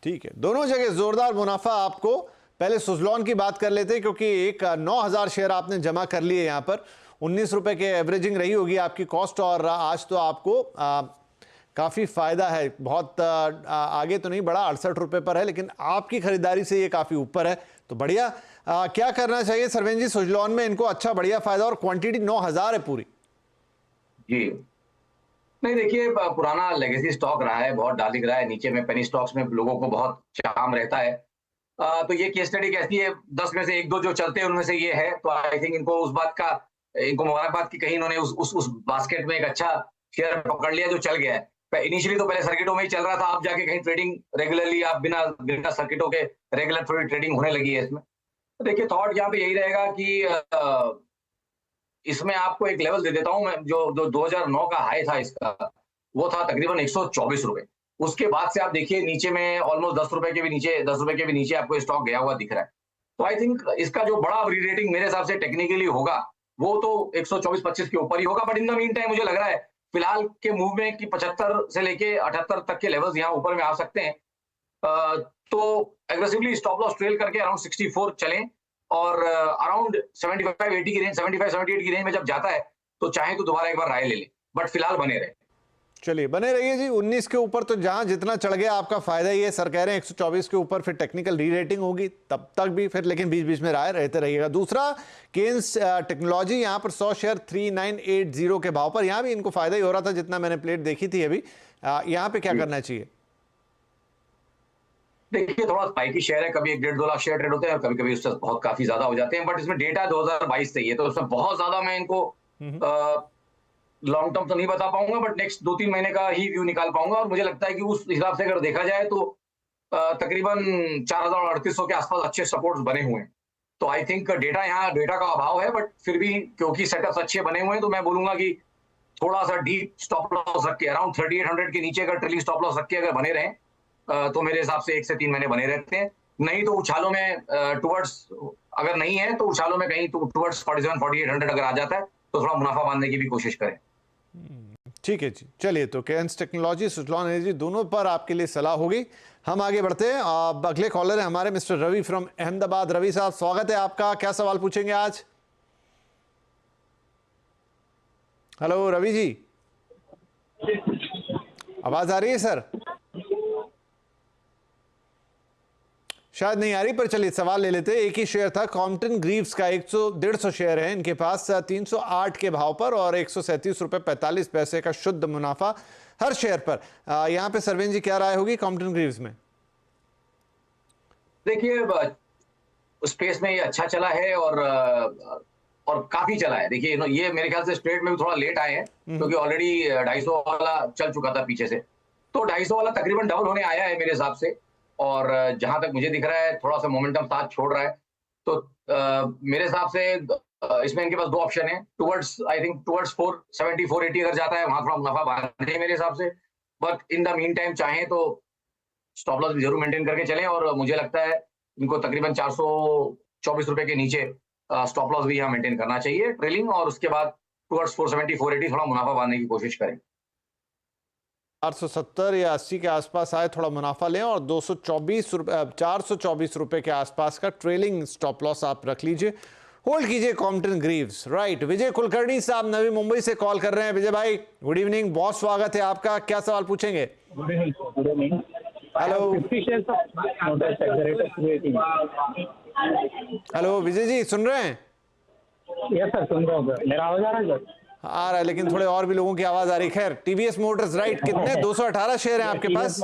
ठीक है, दोनों जगह जोरदार मुनाफा आपको। पहले सुजलॉन की बात कर लेते हैं, क्योंकि एक 9,000 शेयर आपने जमा कर लिए यहाँ पर। 19 रुपए के एवरेजिंग रही होगी आपकी कॉस्ट, और आज तो आपको काफ़ी फायदा है। बहुत आगे तो नहीं बढ़ा, 68 रुपए पर है, लेकिन आपकी खरीदारी से ये काफ़ी ऊपर है, तो बढ़िया। क्या करना चाहिए सरवेन जी सुजलॉन में? इनको अच्छा बढ़िया फायदा, और क्वांटिटी 9,000 है पूरी। जी नहीं, देखिए पुराना लेगेसी स्टॉक रहा है, बहुत डालिक रहा है नीचे में। पेनी स्टॉक्स में लोगों को बहुत चाम रहता है। तो ये केस स्टडी कैसी है, 10 में से 1-2 जो चलते हैं उनमें से ये है। तो आई थिंक इनको मुबारकबाद की कहीं इन्होंने उस बास्केट में एक अच्छा शेयर पकड़ लिया जो चल गया है। इनिशियली तो पहले सर्किटों में ही चल रहा था, आप जाके कहीं ट्रेडिंग रेगुलरली आप बिना बिना सर्किटों के रेगुलर थोड़ी ट्रेडिंग होने लगी है इसमें। तो देखिए थॉट यहाँ पे यही रहेगा कि इसमें आपको एक लेवल दे देता हूं मैं, जो 2009 का हाई था इसका, वो था तकरीबन 124 रुपए। उसके बाद से आप देखिए नीचे में ऑलमोस्ट 10 रुपए के भी नीचे आपको स्टॉक गया हुआ दिख रहा है। तो आई थिंक इसका जो बड़ा री-रेटिंग मेरे हिसाब से टेक्निकली होगा वो तो 124-25 के ऊपर ही होगा। But in the mean time मुझे लग रहा है फिलहाल के मूव में कि 75 से लेके 78 तक के लेवल्स यहाँ ऊपर में आ सकते हैं। तो एग्रेसिवली स्टॉप लॉस ट्रेल करके अराउंड 64 चलें, और अराउंड 75-80 की रेंज, 75-78 की रेंज में जब जाता है तो चाहे तो दोबारा एक बार राय ले लें, बट फिलहाल बने रहे। चलिए बने रहिए जी। 19 के ऊपर तो जहां जितना चढ़ गया आपका फायदा ही है। सर कह रहे हैं 124 के ऊपर फिर टेक्निकल री रेटिंग होगी, तब तक भी फिर, लेकिन बीच बीच में राय रहते रहिएगा। दूसरा, केन्स टेक्नोलॉजी, यहां पर 100 शेयर 3980 के भाव पर, यहां भी इनको फायदा ही हो रहा था जितना मैंने प्लेट देखी थी अभी। यहां पे क्या करना चाहिए? देखिए थोड़ा स्पाइकी शेयर है, कभी 1-1.5-2 लाख शेयर ट्रेड होते हैं और कभी कभी उससे बहुत काफी ज्यादा हो जाते हैं। बट इसमें डेटा 2022 से ही है, तो उसमें बहुत ज्यादा मैं इनको लॉन्ग टर्म तो नहीं बता पाऊंगा, बट नेक्स्ट 2-3 महीने का ही व्यू निकाल पाऊंगा। और मुझे लगता है कि उस हिसाब से अगर देखा जाए तो तकरीबन 4,3800 के आसपास अच्छे सपोर्ट्स बने हुए हैं। तो आई थिंक डेटा का अभाव है, बट फिर भी क्योंकि सेटअप्स अच्छे बने हुए हैं तो मैं बोलूंगा कि थोड़ा सा डीप स्टॉप लॉस रख के अराउंड 3800 के नीचे अगर ट्रेलिंग स्टॉप लॉस रख के अगर बने रहें तो मेरे हिसाब से 1 से 3 महीने बने रहते हैं। नहीं तो उछालों में टुवर्ड्स, अगर नहीं है तो उछालों में कहीं तो टुवर्ड्स 47-4800 अगर आ जाता है तो थोड़ा मुनाफा बांधने की भी कोशिश करें। ठीक है जी, चलिए। तो केन्स टेक्नोलॉजी, सुजलॉन एनर्जी, दोनों पर आपके लिए सलाह होगी। हम आगे बढ़ते हैं। अब अगले कॉलर है हमारे मिस्टर रवि फ्रॉम अहमदाबाद। रवि साहब, स्वागत है आपका। क्या सवाल पूछेंगे आज? हेलो रवि जी, आवाज आ रही है सर? शायद नहीं आ रही, पर चलिए सवाल ले लेते हैं। एक ही शेयर था कॉम्पटन ग्रीव्स का, 150 शेयर है इनके पास 308 के भाव पर, और 137 रुपए 45 पैसे का शुद्ध मुनाफा हर शेयर पर। यहां पे सरवेन जी क्या राय होगी कॉम्पटन ग्रीव्स में? देखिए स्पेस में ये अच्छा चला है और काफी चला है। देखिए ये मेरे ख्याल से स्ट्रेट में भी थोड़ा लेट आए हैं, क्योंकि ऑलरेडी 250 वाला चल चुका था पीछे से। तो 250 वाला तकरीबन डबल होने आया है मेरे हिसाब से, और जहां तक मुझे दिख रहा है थोड़ा सा मोमेंटम साथ छोड़ रहा है। तो मेरे हिसाब से इसमें इनके पास 2 ऑप्शन है, टुवर्ड्स 470-480 अगर जाता है वहां थोड़ा मुनाफा बांधे मेरे हिसाब से। But in the mean time चाहें तो स्टॉप लॉस भी जरूर मेंटेन करके चलें, और मुझे लगता है इनको तकरीबन 424 रुपए के नीचे स्टॉप लॉस भी यहाँ मेंटेन करना चाहिए ट्रेलिंग, और उसके बाद टुवर्ड्स 470-480 थोड़ा मुनाफा बांधने की कोशिश करें। 470 या 80 के आसपास आए, थोड़ा मुनाफा लें, और 424 रुपए के आसपास का ट्रेलिंग स्टॉप लॉस आप रख लीजिए। होल्ड कीजिए कॉम्पटन ग्रीव्स। राइट, विजय कुलकर्णी साहब नवी मुंबई से कॉल कर रहे हैं। विजय भाई, गुड इवनिंग, बहुत स्वागत है आपका। क्या सवाल पूछेंगे? Good evening. Hello hello Vijay ji, सुन रहे हैं? यस सर, सुन रहा हूँ। मेरा आवाज आ रहा है? आ रहा है, लेकिन थोड़े और भी लोगों की आवाज आ रही। खैर, टीवीएस मोटर्स, राइट, कितने 218 शेयर हैं आपके पास?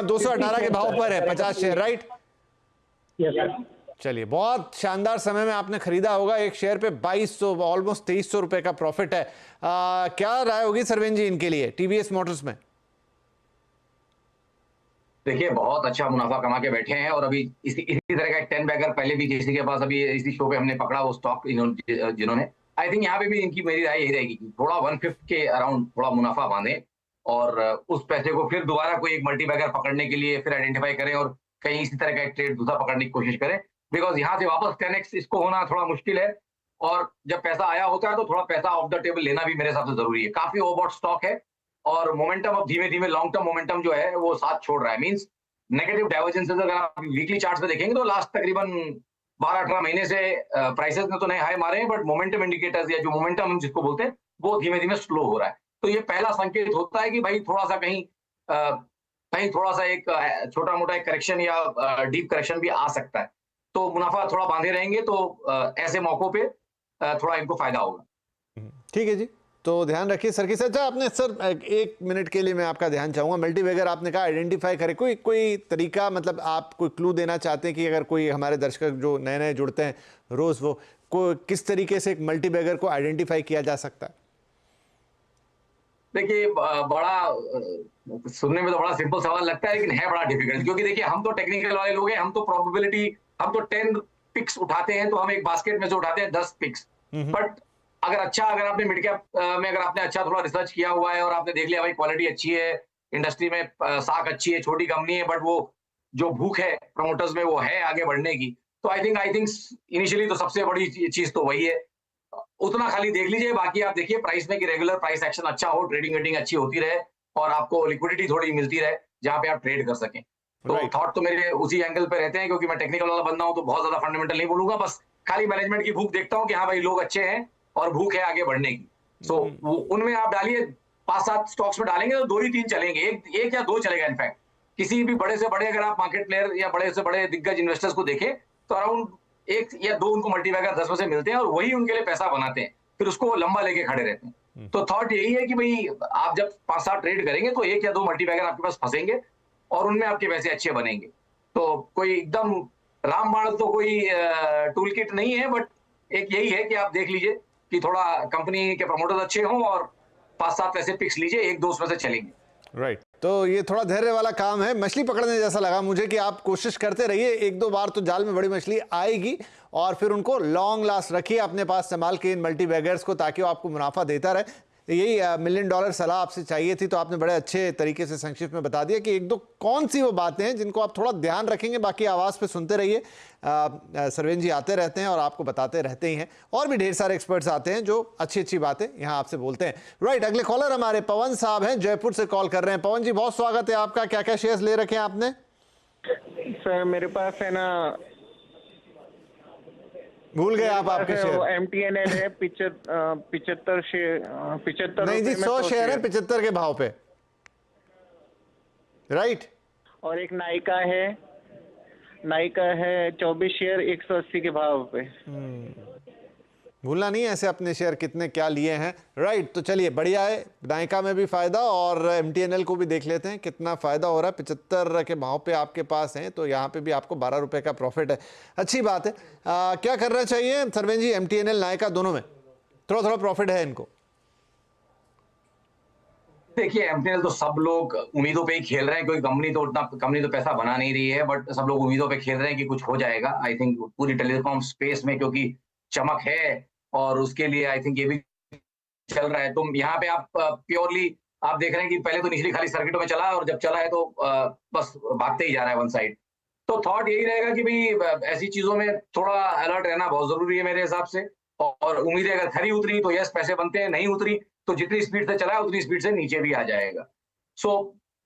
218 के भाव पर है 50 शेयर, राइट? Yes sir. चलिए, बहुत शानदार समय में आपने खरीदा होगा। एक शेयर पे 2200, ऑलमोस्ट 2300 रुपए का प्रॉफिट है। क्या राय होगी सरवेन जी इनके लिए टीवीएस मोटर्स में? देखिए बहुत अच्छा मुनाफा कमा के बैठे हैं, और अभी इसी तरह का एक 10 बैगर पहले भी किसी के पास अभी इसी शो पे हमने पकड़ा वो स्टॉक जिन्होंने। आई थिंक यहाँ पे भी इनकी मेरी राय यही रहेगी कि थोड़ा 1/5 के अराउंड थोड़ा मुनाफा बांधें, और उस पैसे को फिर दोबारा कोई एक मल्टी बैगर पकड़ने के लिए फिर आइडेंटिफाई करें, और कहीं इसी तरह का एक ट्रेड दूसरा पकड़ने की कोशिश करें। बिकॉज यहाँ से वापस 10x इसको होना थोड़ा मुश्किल है, और जब पैसा आया होता है तो थोड़ा पैसा ऑफ द टेबल लेना भी मेरे हिसाब से जरूरी है। काफी ओवरबॉट स्टॉक है, और मोमेंटम अब धीमे धीमे लॉन्ग टर्म मोमेंटम जो है वो साथ छोड़ रहा है। मींस नेगेटिव डाइवर्जेंसेस अगर आप वीकली चार्ट्स पे देखेंगे तो लास्ट तकरीबन 12-18 महीने से प्राइसेस ने तो नए हाई मारे हैं, बट मोमेंटम इंडिकेटर्स या जो मोमेंटम हम जिसको बोलते हैं वो धीमे धीमे स्लो हो रहा है। तो ये पहला संकेत होता है कि भाई थोड़ा सा कहीं थोड़ा सा एक छोटा मोटा एक करेक्शन या डीप करेक्शन भी आ सकता है। तो मुनाफा थोड़ा बांधे रहेंगे तो ऐसे मौकों पे थोड़ा इनको फायदा होगा। ठीक है जी, तो ध्यान रखिए सर की। अच्छा आपने सर एक मिनट के लिए मैं आपका ध्यान चाहूंगा, मल्टीबैगर आपने कहा आइडेंटिफाई करें, कोई तरीका, मतलब आप कोई क्लू देना चाहते हैं कि अगर कोई हमारे दर्शक जो नए नए जुड़ते हैं रोज, वो किस तरीके से एक मल्टीबैगर को आइडेंटिफाई किया जा सकता है? देखिए बड़ा सुनने में तो बड़ा सिंपल सवाल लगता है, लेकिन है बड़ा डिफिकल्ट, क्योंकि देखिए हम तो टेक्निकल वाले लोग हैं, हम तो प्रोबेबिलिटी, हम तो 10 पिक्स उठाते हैं तो हम एक बास्केट में से उठाते हैं 10 पिक्स। बट अगर आपने मिड कैप में अगर आपने अच्छा थोड़ा रिसर्च किया हुआ है और आपने देख लिया भाई क्वालिटी अच्छी है, इंडस्ट्री में साख अच्छी है, छोटी कंपनी है, बट वो जो भूख है प्रमोटर्स में वो है आगे बढ़ने की, तो आई थिंक इनिशियली तो सबसे बड़ी चीज तो वही है। उतना खाली देख लीजिए, बाकी आप देखिए प्राइस में कि रेगुलर प्राइस एक्शन अच्छा हो, ट्रेडिंग वेटिंग अच्छी होती रहे और आपको लिक्विडिटी थोड़ी मिलती रहे जहां पे आप ट्रेड कर सकें। तो थॉट तो मेरे उसी एंगल पे रहते हैं, क्योंकि मैं टेक्निकल वाला बंदा हूं तो बहुत ज्यादा फंडामेंटल नहीं बोलूंगा, बस खाली मैनेजमेंट की भूख देखता हूं कि हाँ भाई लोग अच्छे हैं और भूख है आगे बढ़ने की। सो उनमें आप डालिए, 5-7 स्टॉक्स में डालेंगे तो 2 ही 3 चलेंगे, एक या 2 चलेगा। इनफैक्ट किसी भी बड़े से बड़े अगर आप मार्केट प्लेयर या बड़े से बड़े दिग्गज इन्वेस्टर्स को देखें तो अराउंड 1 या 2 उनको मल्टीबैगर 10 में से मिलते हैं और वही उनके लिए पैसा बनाते हैं, फिर उसको लंबा लेके खड़े रहते हैं। तो थॉट यही है कि भाई आप जब 5-7 ट्रेड करेंगे तो 1 या 2 मल्टीबैगर आपके पास फंसेंगे और उनमें आपके पैसे अच्छे बनेंगे। तो कोई एकदम रामबाण तो कोई टूल किट नहीं है, बट एक यही है कि आप देख लीजिए कि थोड़ा कंपनी के प्रमोटर्स अच्छे हों और 5-7 ऐसे पिक्स लीजिए, 1-2 उसमें से चलेंगे। राइट, तो ये थोड़ा धैर्य वाला काम है, मछली पकड़ने जैसा लगा मुझे कि आप कोशिश करते रहिए, 1-2 बार तो जाल में बड़ी मछली आएगी और फिर उनको लॉन्ग लास्ट रखिए अपने पास संभाल के इन मल्टीबैगर्स को, ताकि वो आपको मुनाफा देता रहे। यही $1 मिलियन सलाह आपसे चाहिए थी, तो आपने बड़े अच्छे तरीके से संक्षिप्त में बता दिया कि 1-2 कौन सी वो बातें हैं जिनको आप थोड़ा ध्यान रखेंगे। बाकी आवाज़ पे सुनते रहिए, सरवेन जी आते रहते हैं और आपको बताते रहते ही हैं, और भी ढेर सारे एक्सपर्ट्स आते हैं जो अच्छी बातें यहाँ आपसे बोलते हैं। राइट, अगले कॉलर हमारे पवन साहब हैं, जयपुर से कॉल कर रहे हैं। पवन जी बहुत स्वागत है आपका, क्या क्या शेयर्स ले रखे हैं आपने? सर मेरे पास है ना, भूल गए आप आपके शेयर? MTNL है 75 शेयर, 75 नहीं जी, 100 शेयर है 75 के भाव पे। राइट, और एक नायका है 24 शेयर 180 के भाव पे। भूलना नहीं ऐसे अपने शेयर कितने क्या लिए हैं। राइट, तो चलिए बढ़िया है, नायका में भी फायदा और MTNL को भी देख लेते हैं कितना फायदा हो रहा है। 75 के भाव पे आपके पास हैं, तो यहाँ पे भी आपको 12 रुपए का प्रॉफिट है, अच्छी बात है। क्या करना चाहिए सरवेन जी, MTNL नायका दोनों में थोड़ा प्रॉफिट है इनको? देखिए MTNL तो सब लोग उम्मीदों पे ही खेल रहे हैं, क्योंकि कंपनी तो पैसा बना नहीं रही है, बट सब लोग उम्मीदों पे खेल रहे हैं कि कुछ हो जाएगा। आई थिंक पूरी टेलीकॉम स्पेस में क्योंकि चमक है और उसके लिए आई थिंक ये भी चल रहा है। तो यहाँ पे आप प्योरली आप देख रहे हैं कि पहले तो निचली खाली सर्किटों में चला और जब चला है तो बस भागते ही जा रहा है वन साइड। तो थॉट यही रहेगा कि भाई ऐसी चीजों में थोड़ा अलर्ट रहना बहुत जरूरी है मेरे हिसाब से, और उम्मीदें अगर खरी उतरी तो यस पैसे बनते हैं, नहीं उतरी तो जितनी स्पीड से चला है उतनी स्पीड से नीचे भी आ जाएगा। सो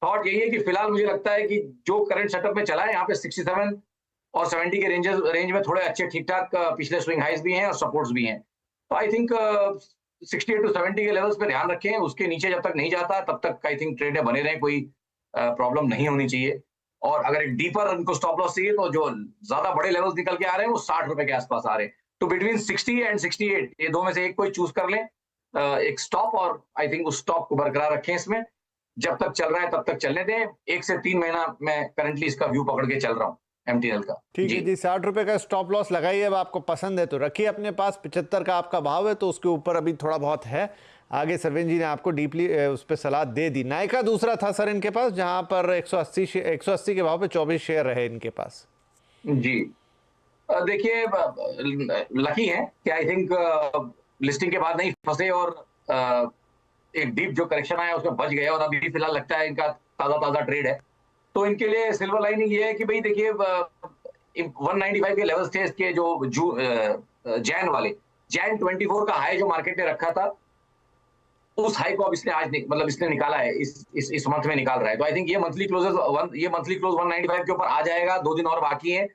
थॉट यही है कि फिलहाल मुझे लगता है कि जो करंट सेटअप में चला है यहाँ पे 67 और 70 के रेंज में थोड़े अच्छे ठीक ठाक पिछले स्विंग हाइज भी हैं और सपोर्ट्स भी हैं। तो आई थिंक 68 to 70 के लेवल्स पे ध्यान रखें, उसके नीचे जब तक नहीं जाता तब तक आई थिंक ट्रेड में बने रहें, कोई प्रॉब्लम नहीं होनी चाहिए। और अगर एक डीपर उनको स्टॉप लॉस चाहिए तो जो ज्यादा बड़े लेवल्स निकल के आ रहे हैं वो 60 रुपए के आसपास आ रहे हैं। तो बिटवीन 60 एंड 68 ये दो में से एक कोई चूज कर लें, एक स्टॉप, और आई थिंक उस स्टॉप को बरकरार रखें। इसमें जब तक चल रहा है तब तक चलने दें, 1 से 3 महीना मैं करंटली इसका व्यू पकड़ के चल रहा हूँ MTNL का। ठीक है जी, 60 रुपए का स्टॉप लॉस लगाइए, अब आपको पसंद है तो रखिए अपने पास। 75 का आपका भाव है तो उसके ऊपर अभी थोड़ा बहुत है। आगे सरवेन जी ने आपको डीपली उस पर सलाह दे दी। नायका दूसरा था सर इनके पास, जहां पर 180 के भाव पे 24 शेयर रहे इनके पास। जी देखिए लकी है कि आई थिंक लिस्टिंग के बाद नहीं फंसे और एक डीप जो करेक्शन आया उसमें बच गए और अभी फिलहाल लगता है इनका ताजा ट्रेड है। तो इनके लिए सिल्वर लाइनिंग ये है कि भाई देखिए 195 के लेवल्स थे इसके, जो जैन 24 का हाई जो मार्केट ने रखा था उस हाई को अब इसने आज मतलब इसने निकाला है, इस मंथ में निकाल रहा है। तो आई थिंक ये मंथली क्लोज 195 के ऊपर आ जाएगा, 2 दिन और बाकी है।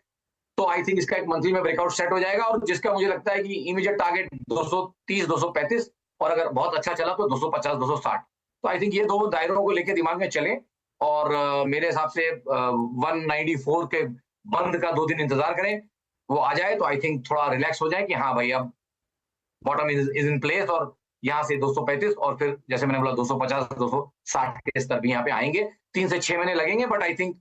तो आई थिंक इसका एक मंथली में ब्रेकआउट सेट हो जाएगा, और जिसका मुझे लगता है कि इमीडिएट टारगेट 230 235, और अगर बहुत अच्छा चला तो 250 260। तो आई थिंक ये दो दायरों को लेकर दिमाग में चले, और मेरे हिसाब से 194 के बंद का 2 दिन इंतजार करें, वो आ जाए तो आई थिंक थोड़ा रिलैक्स हो जाए कि हाँ भाई अब बॉटम इज इन प्लेस, और यहाँ से 235, और फिर जैसे मैंने बोला 250 260 के स्तर भी यहाँ पे आएंगे। 3 से 6 महीने लगेंगे, बट आई थिंक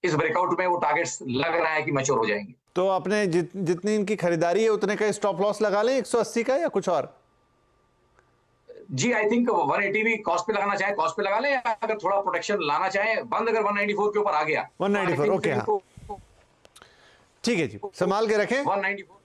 इस ब्रेकआउट में वो टारगेट्स लग रहा है कि मैच्योर हो जाएंगे। तो आपने जितनी इनकी खरीदारी है उतने का स्टॉप लॉस लगा लें 180 का, या कुछ और? जी आई थिंक 180 भी कॉस्ट पे लगाना चाहे कॉस्ट पे लगा लें, या अगर थोड़ा प्रोटेक्शन लाना चाहे, बंद अगर 194 के ऊपर आ गया 194, ओके, हाँ, ठीक है जी, संभाल के रखें। 194